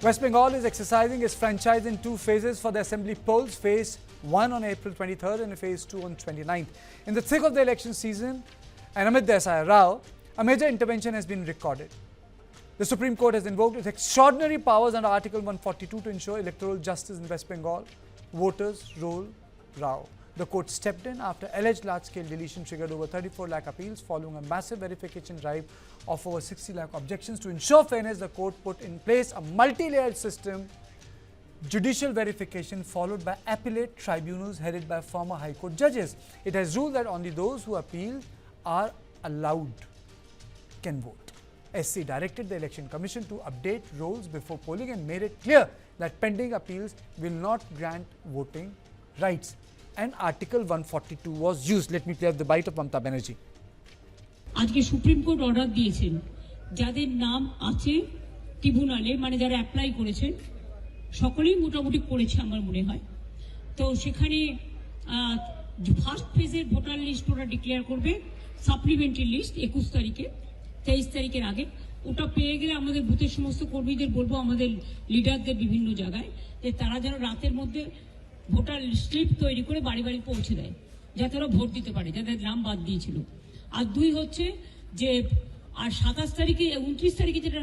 West Bengal is exercising its franchise in two phases for the assembly polls, phase 1 on April 23rd and phase 2 on 29th. In the thick of the election season and amid the SIR row, a major intervention has been recorded. The Supreme Court has invoked its extraordinary powers under Article 142 to ensure electoral justice in West Bengal. Voters roll row. The court stepped in after alleged large-scale deletion triggered over 34 lakh appeals following a massive verification drive of over 60 lakh objections. To ensure fairness, the court put in place a multi-layered system, judicial verification followed by appellate tribunals headed by former High Court judges. It has ruled that only those who appeal are allowed can vote. SC directed the Election Commission to update rolls before polling and made it clear that pending appeals will not grant voting rights. And Article 142 was used. Let me play the bite of Mamata Banerjee. আজকে supreme court order দিয়েছেন যাদের নাম আছে ট্রিবুনালে মানে যারা apply করেছেন সকলেই মোটামুটি করেছে আমার মনে হয় তো সেখানে ফার্স্ট ফেজের ভোটার লিস্ট ওরা ডিক্লেয়ার করবে সাপ্লিমেন্টারি লিস্ট 21 তারিখে 23 তারিখের আগে ওটা পেয়ে গেলে আমাদের বুথের সমস্ত কর্মীদের বলবো আমাদের লিডারদের বিভিন্ন জায়গায় যে তারা যেন রাতের মধ্যে ভোটার স্লিপ তৈরি করে বাড়ি বাড়ি পৌঁছে দেয় যাতে ওরা ভোট দিতে পারে যাদের নাম বাদ দিয়েছিল আর দুই হচ্ছে যে আর 27 তারিখে 29 তারিখে যেটা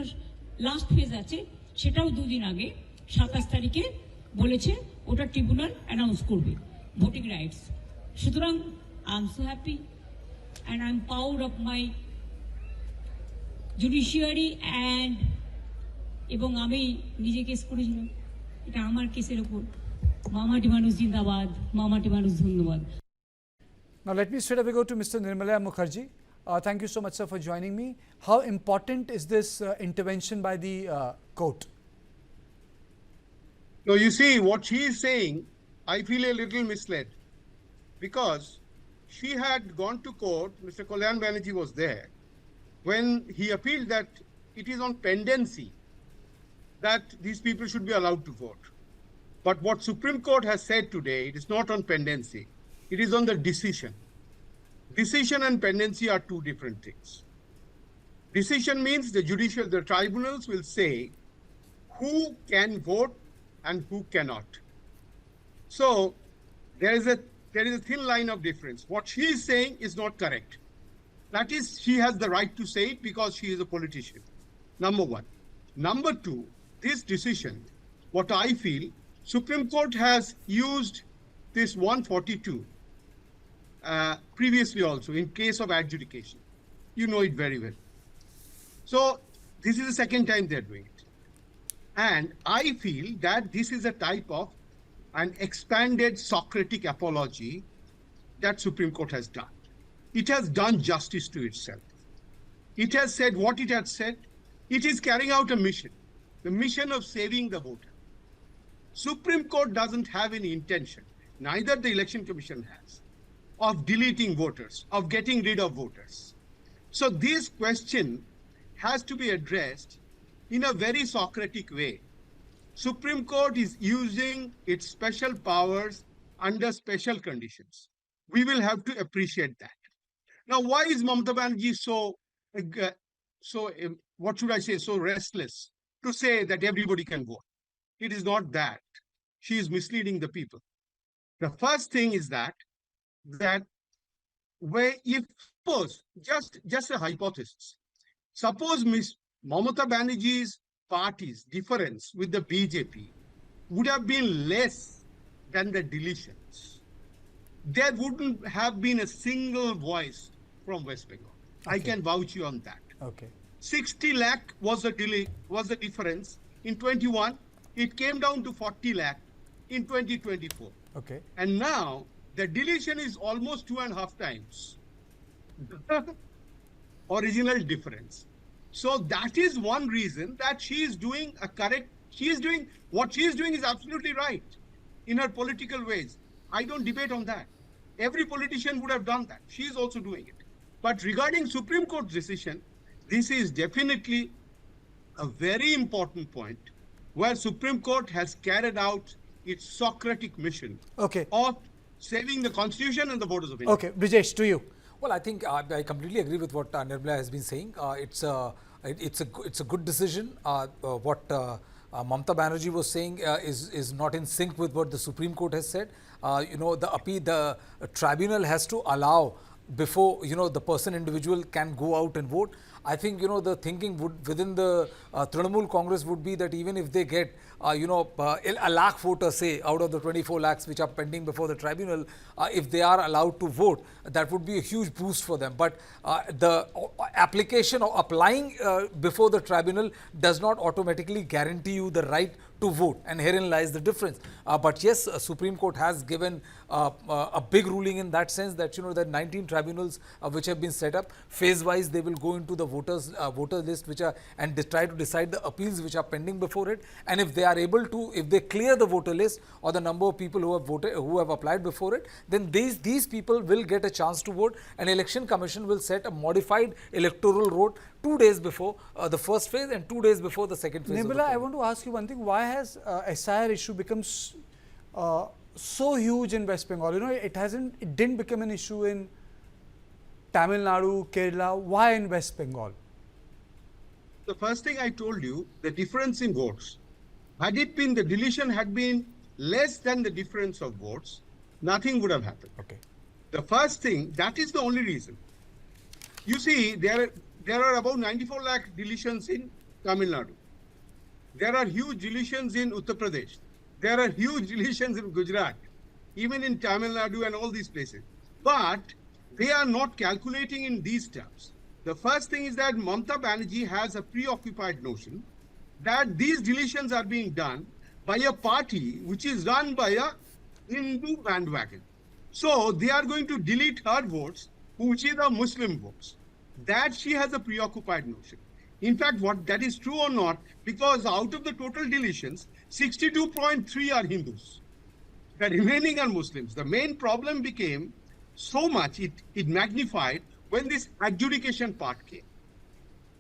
লাস্ট ফেজ আছে সেটাও দুদিন আগে 27 তারিখে বলেছে ওটা ট্রিবুনাল অ্যানাউন্স করবে ভোটিং রাইটস সুতরাং I am so happy and I am proud of my judiciary and এবং আমি নিজে কেস করেছিলাম এটা আমার কেসের উপর Mamata Banerjee Zindabad, Mamata Banerjee Dhanyabad. Now let me straight away go to Mr. Nirmala Mukherjee. Thank you so much, sir, for joining me. How important is this intervention by the court? No, you see, what she is saying, I feel a little misled. Because she had gone to court, Mr. Kalyan Banerjee was there, when he appealed that it is on pendency that these people should be allowed to vote. But what Supreme Court has said today, it is not on pendency. It is on the decision. Decision and pendency are two different things. Decision means the tribunals will say who can vote and who cannot. So there is a thin line of difference. What she is saying is not correct. That is, she has the right to say it because she is a politician. Number one. Number two, this decision, what I feel, Supreme Court has used this 142 previously also in case of adjudication. You know it very well. So this is the second time they're doing it. And I feel that this is a type of an expanded Socratic apology that Supreme Court has done. It has done justice to itself. It has said what it has said. It is carrying out a mission, the mission of saving the voter. Supreme Court doesn't have any intention, neither the Election Commission has, of deleting voters, of getting rid of voters. So this question has to be addressed in a very Socratic way. Supreme Court is using its special powers under special conditions. We will have to appreciate that. Now, why is Mamata Banerjee what should I say, so restless to say that everybody can vote? It is not that. She is misleading the people. The first thing is that if suppose, just a hypothesis, suppose Miss Mamata Banerjee's party's difference with the BJP would have been less than the deletions, there wouldn't have been a single voice from West Bengal. Okay. I can vouch you on that. Okay. 60 lakh was the difference in 21. It came down to 40 lakh in 2024. Okay. And now the deletion is almost 2.5 times the original difference. So that is one reason that she is doing what she is doing is absolutely right in her political ways. I don't debate on that. Every politician would have done that. She is also doing it. But regarding Supreme Court's decision, this is definitely a very important point where Supreme Court has carried out its Socratic mission of saving the Constitution and the voters of India. Okay, Brijesh, to you. Well, I think I completely agree with what Nirmala has been saying. It's a good decision. What Mamata Banerjee was saying is not in sync with what the Supreme Court has said. The tribunal has to allow before the person individual can go out and vote. I think the thinking would within the Tribunal Congress would be that even if they get a lakh voters, say, out of the 24 lakhs which are pending before the tribunal, if they are allowed to vote, that would be a huge boost for them. But the application or applying before the tribunal does not automatically guarantee you the right to vote, and herein lies the difference. But yes, Supreme Court has given a big ruling in that sense that that 19 tribunals which have been set up, phase wise they will go into the voter list which are and try to decide the appeals which are pending before it, and if they are able to, if they clear the voter list or the number of people who have voted, who have applied before it, then these people will get a chance to vote, and Election Commission will set a modified electoral road 2 days before the first phase and 2 days before the second phase. Nibila, I want to ask you one thing. Why has SIR issue become so huge in West Bengal? It didn't become an issue in Tamil Nadu, Kerala. Why in West Bengal? The first thing I told you, the difference in votes. Had it been the deletion had been less than the difference of votes, nothing would have happened. Okay. The first thing, that is the only reason. You see, there are about 94 lakh deletions in Tamil Nadu. There are huge deletions in Uttar Pradesh. There are huge deletions in Gujarat, even in Tamil Nadu and all these places. But they are not calculating in these terms. The first thing is that Mamata Banerjee has a preoccupied notion that these deletions are being done by a party which is run by a Hindu bandwagon. So they are going to delete her votes, which is the Muslim votes. That she has a preoccupied notion. In fact, what that is true or not, because out of the total deletions, 62.3 are Hindus. The remaining are Muslims. The main problem became so much, it magnified when this adjudication part came.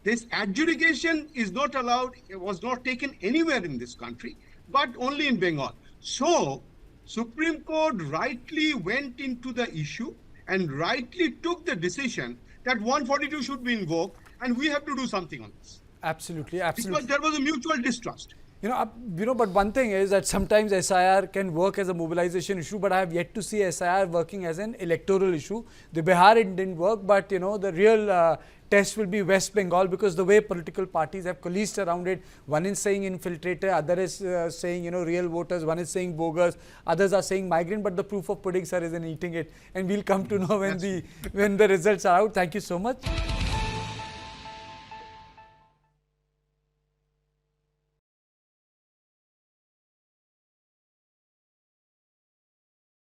This adjudication is not allowed, it was not taken anywhere in this country, but only in Bengal. So, Supreme Court rightly went into the issue and rightly took the decision that 142 should be invoked and we have to do something on this. Absolutely, absolutely. Because there was a mutual distrust. But one thing is that sometimes SIR can work as a mobilization issue, but I have yet to see SIR working as an electoral issue. The Bihar it didn't work, but the real test will be West Bengal, because the way political parties have coalesced around it, one is saying infiltrator, other is saying real voters, one is saying bogus, others are saying migrant, but the proof of pudding, sir, is in eating it, and we'll come to know when the results are out. Thank you so much.